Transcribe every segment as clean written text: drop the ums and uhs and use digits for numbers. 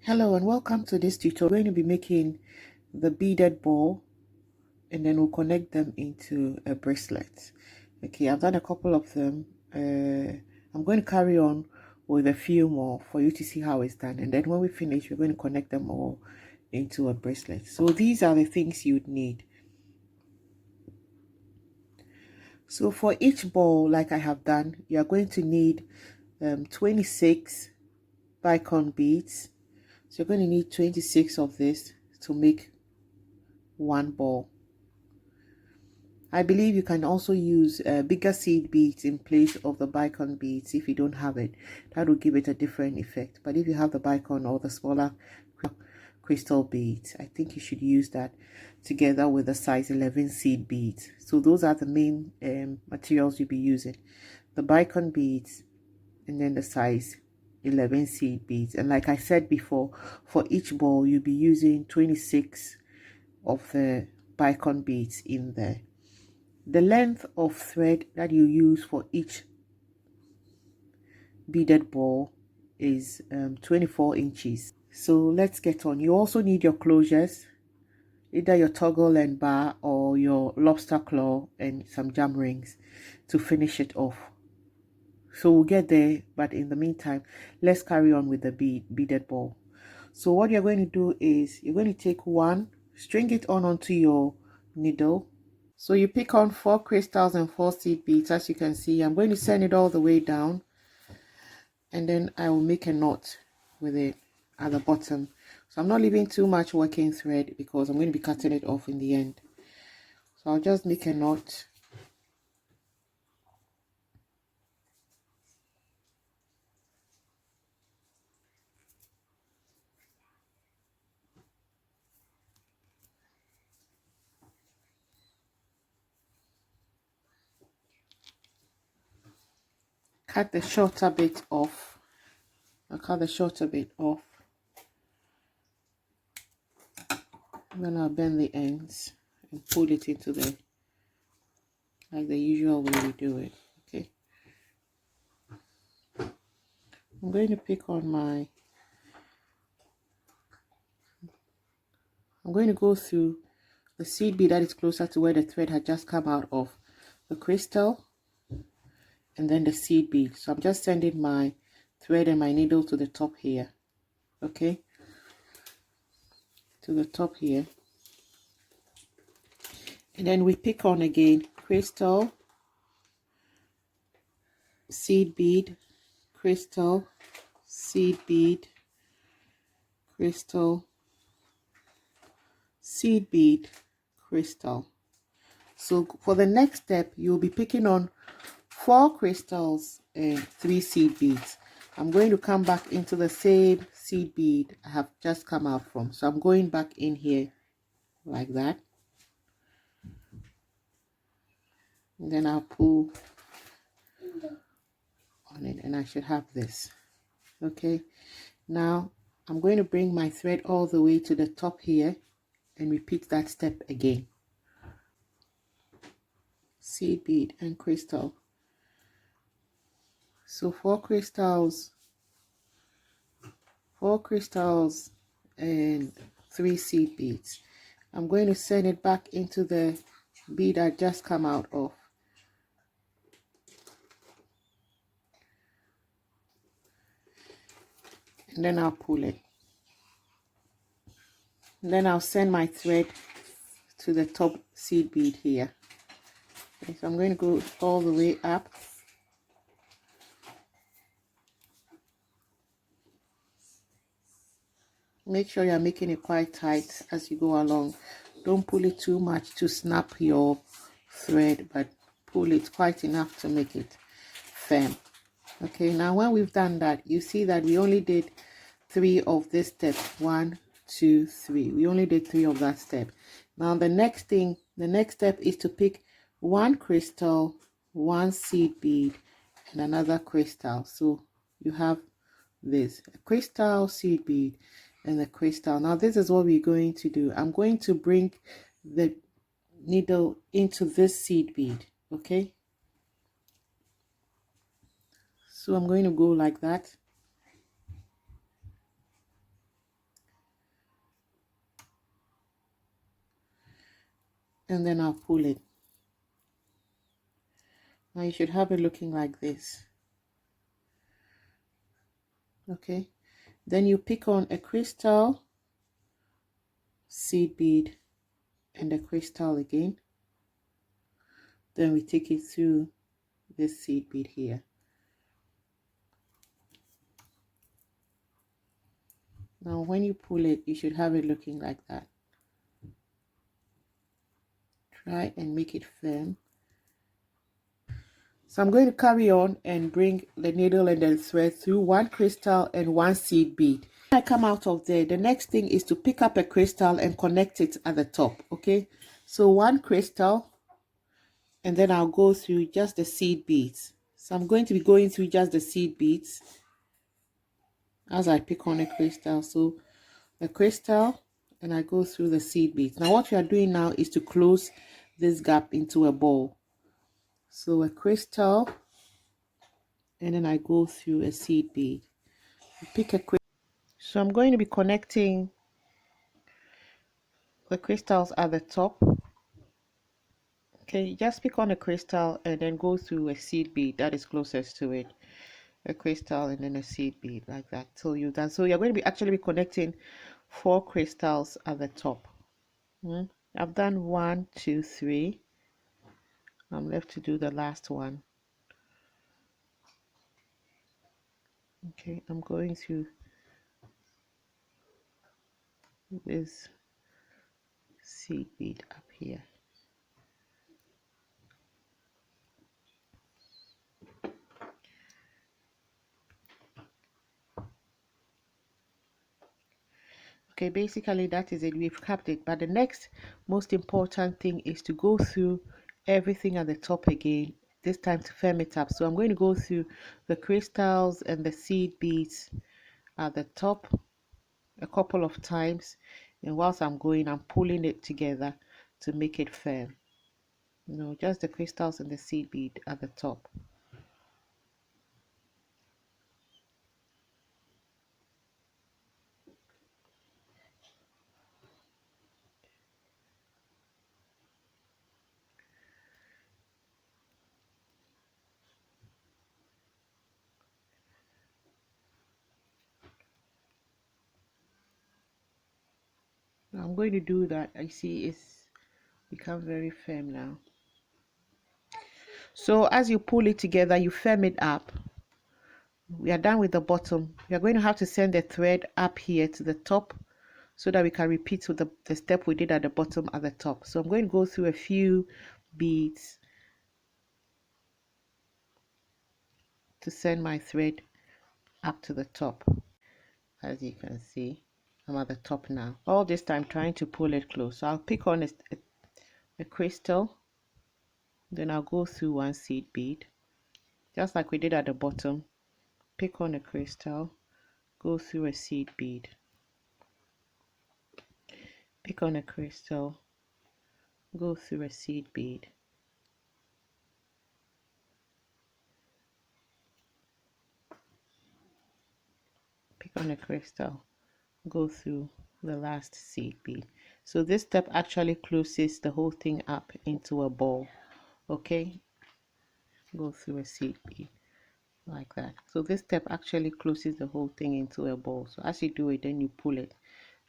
Hello and welcome to this tutorial. We're going to be making the beaded ball and then we'll connect them into a bracelet. Okay, I've done a couple of them. I'm going to carry on with a few more for you to see how it's done, and then when we finish we're going to connect them all into a bracelet. So these are the things you'd need. So for each ball, like I have done, you are going to need 26 bicon beads. So you're going to need 26 of this to make one ball. I believe you can also use bigger seed beads in place of the bicon beads if you don't have it. That will give it a different effect. But if you have the bicon or the smaller crystal beads, I think you should use that together with the size 11 seed beads. So those are the main materials you'll be using. The bicon beads and then the size 11 seed beads. And like I said before, for each ball you'll be using 26 of the bicon beads in there. The length of thread that you use for each beaded ball is 24 inches. So let's get on. You also need your closures, either your toggle and bar or your lobster claw and some jam rings to finish it off. So we'll get there, but in the meantime, let's carry on with the beaded ball. So what you're going to do is you're going to take one, string it onto your needle. So you pick on 4 crystals and 4 seed beads. As you can see, I'm going to send it all the way down, and then I will make a knot with it at the bottom. So I'm not leaving too much working thread because I'm going to be cutting it off in the end. So I'll just make a knot. Cut the shorter bit off. I'll cut the shorter bit off. Then I'll bend the ends and pull it into the, like the usual way we do it. Okay. I'm going to pick on my, I'm going to go through the seed bead that is closer to where the thread had just come out of, the crystal, and then the seed bead. So I'm just sending my thread and my needle to the top here. Okay, to the top here, and then we pick on again crystal, seed bead, crystal, seed bead, crystal, seed bead, crystal. So for the next step, you'll be picking on 4 crystals and 3 seed beads. I'm going to come back into the same seed bead I have just come out from. So I'm going back in here like that. And then I'll pull on it and I should have this. Okay, now I'm going to bring my thread all the way to the top here and repeat that step again. Seed bead and crystal. So 4 crystals and 3 seed beads. I'm going to send it back into the bead I just come out of. And then I'll pull it. And then I'll send my thread to the top seed bead here. Okay, so I'm going to go all the way up. Make sure you're making it quite tight as you go along. Don't pull it too much to snap your thread, but pull it quite enough to make it firm. Okay, now when we've done that, you see that we only did 3 of this step. 1, 2, 3. We only did 3 of that step. Now the next step is to pick 1 crystal, 1 seed bead, and another crystal. So you have this, a crystal, seed bead, and a crystal. Now this is what we're going to do. I'm going to bring the needle into this seed bead. Okay, so I'm going to go like that. and then I'll pull it. Now you should have it looking like this. Okay, then you pick on a crystal, seed bead, and a crystal again. Then we take it through this seed bead here. Now when you pull it, you should have it looking like that. Try and make it firm. So I'm going to carry on and bring the needle and the thread through one crystal and one seed bead. When I come out of there, the next thing is to pick up a crystal and connect it at the top. Okay, so one crystal, and then I'll go through just the seed beads. So I'm going to be going through just the seed beads as I pick on a crystal. So the crystal, and I go through the seed beads. Now what we are doing now is to close this gap into a ball. So a crystal, and then I go through a seed bead. Pick a crystal. So I'm going to be connecting the crystals at the top. Okay, just pick on a crystal and then go through a seed bead that is closest to it. A crystal and then a seed bead, like that till you're done. So you're going to be actually connecting 4 crystals at the top. I've done 1, 2, 3. I'm left to do the last one. Okay, I'm going through this seed bead up here. Okay, basically that is it. We've capped it, but the next most important thing is to go through everything at the top again, this time to firm it up. So I'm going to go through the crystals and the seed beads at the top a couple of times, and whilst I'm going, I'm pulling it together to make it firm. Just the crystals and the seed bead at the top. I'm going to do that. I see it's become very firm now. So as you pull it together, you firm it up. We are done with the bottom. We are going to have to send the thread up here to the top so that we can repeat with the step we did at the bottom at the top. So I'm going to go through a few beads to send my thread up to the top. As you can see, I'm at the top now. All this time trying to pull it close. So I'll pick on a crystal, then I'll go through one seed bead, just like we did at the bottom. Pick on a crystal, go through a seed bead, pick on a crystal, go through a seed bead, pick on a crystal, go through the last seed bead. So this step actually closes the whole thing up into a ball. Okay, go through a seed bead like that. So this step actually closes the whole thing into a ball. So as you do it, then you pull it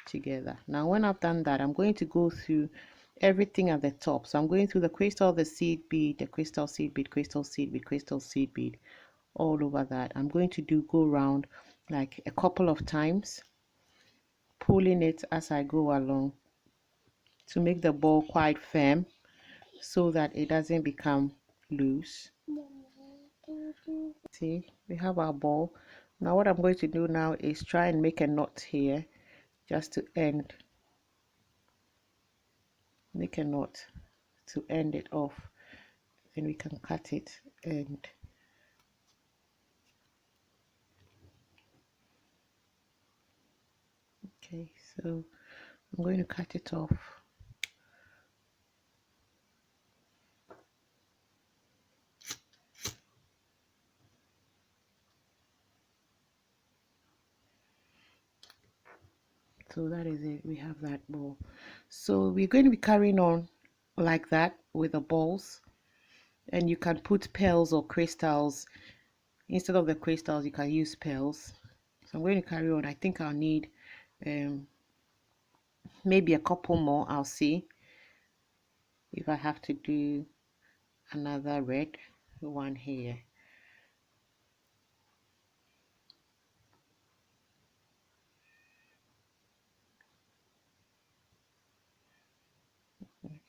together. Now when I've done that, I'm going to go through everything at the top. So I'm going through the crystal, the seed bead, the crystal seed bead, crystal seed bead, crystal seed bead, all over that. I'm going to go around like a couple of times, pulling it as I go along to make the ball quite firm so that it doesn't become loose. See, we have our ball. Now what I'm going to do now is try and make a knot here just to make a knot to end it off. Then we can cut it, and okay, so I'm going to cut it off. So that is it. We have that ball. So we're going to be carrying on like that with the balls, and you can put pearls or crystals. Instead of the crystals, you can use pearls. So I'm going to carry on. I think I'll need maybe a couple more. I'll see if I have to do another red one here.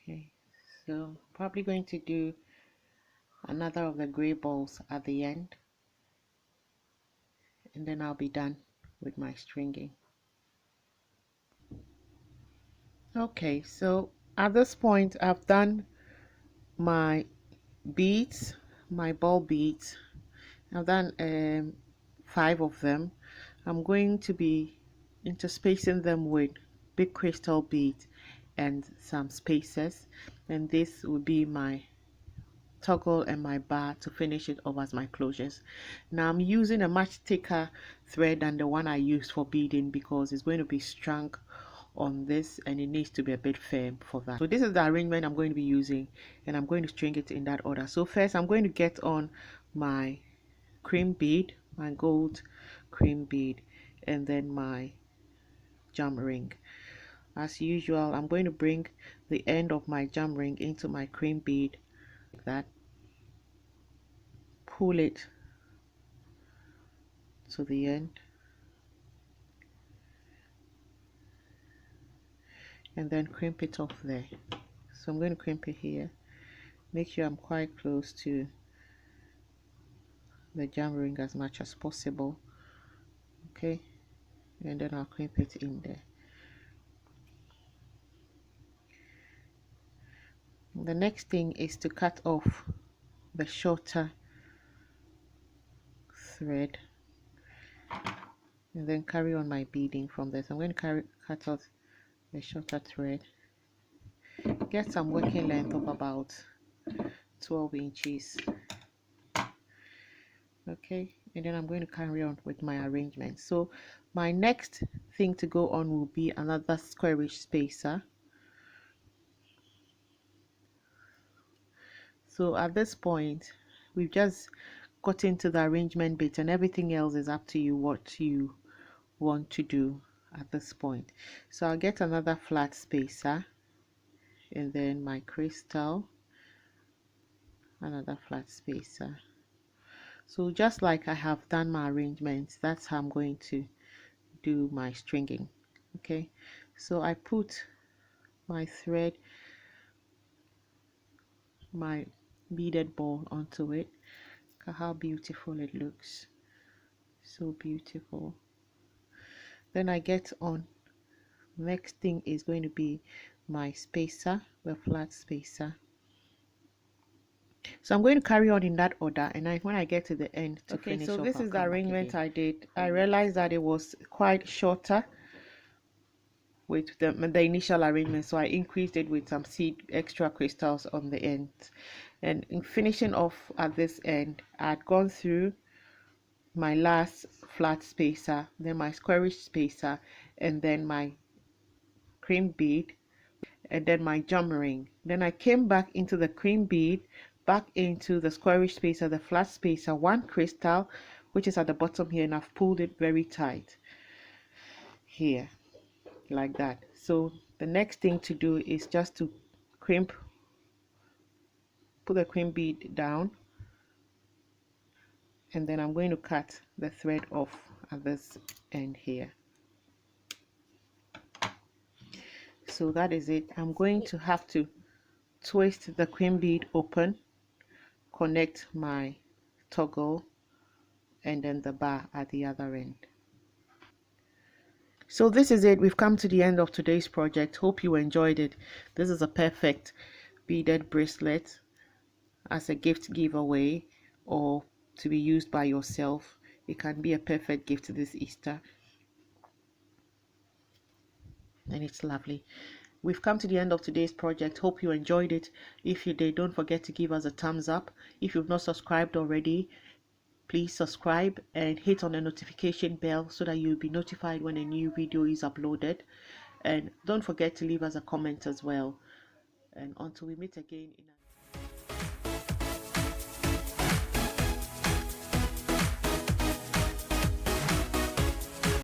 Okay, so probably going to do another of the gray balls at the end, and then I'll be done with my stringing. Okay, so at this point I've done my beads, my ball beads. I've done 5 of them. I'm going to be interspacing them with big crystal beads and some spaces, and this will be my toggle and my bar to finish it off as my closures. Now I'm using a much thicker thread than the one I used for beading because it's going to be strung on this and it needs to be a bit firm for that. So this is the arrangement I'm going to be using, and I'm going to string it in that order. So first I'm going to get on my cream bead, my gold cream bead, and then my jam ring. As usual, I'm going to bring the end of my jam ring into my cream bead like that, pull it to the end, and then crimp it off there. So I'm going to crimp it here, make sure I'm quite close to the jam ring as much as possible. Okay, and then I'll crimp it in there. The next thing is to cut off the shorter thread and then carry on my beading from this. I'm going to cut out the shorter thread, get some working length of about 12 inches. Okay, and then I'm going to carry on with my arrangement. So my next thing to go on will be another squarish spacer. So at this point we've just got into the arrangement bit, and everything else is up to you what you want to do at this point. So I'll get another flat spacer, and then my crystal, another flat spacer. So just like I have done my arrangements, that's how I'm going to do my stringing. Okay, so I put my thread, my beaded ball onto it. Look at how beautiful it looks, so beautiful. Then I get on, next thing is going to be my spacer, the flat spacer. So I'm going to carry on in that order, and when I get to the end to finish off, this is the arrangement I did. I realized that it was quite shorter with the initial arrangement, so I increased it with some seed extra crystals on the end. And in finishing off at this end, I had gone through my last flat spacer, then my squarish spacer, and then my cream bead, and then my jam ring. Then I came back into the cream bead, back into the squarish spacer, the flat spacer, one crystal which is at the bottom here, and I've pulled it very tight here like that. So the next thing to do is just to crimp, put the cream bead down, and then I'm going to cut the thread off at this end here. So that is it. I'm going to have to twist the cream bead open, connect my toggle, and then the bar at the other end. So this is it. We've come to the end of today's project. Hope you enjoyed it. This is a perfect beaded bracelet as a gift giveaway or to be used by yourself. It can be a perfect gift this Easter, and it's lovely. We've come to the end of today's project. Hope you enjoyed it. If you did, don't forget to give us a thumbs up. If you've not subscribed already, please subscribe and hit on the notification bell so that you'll be notified when a new video is uploaded. And don't forget to leave us a comment as well. and until we meet again in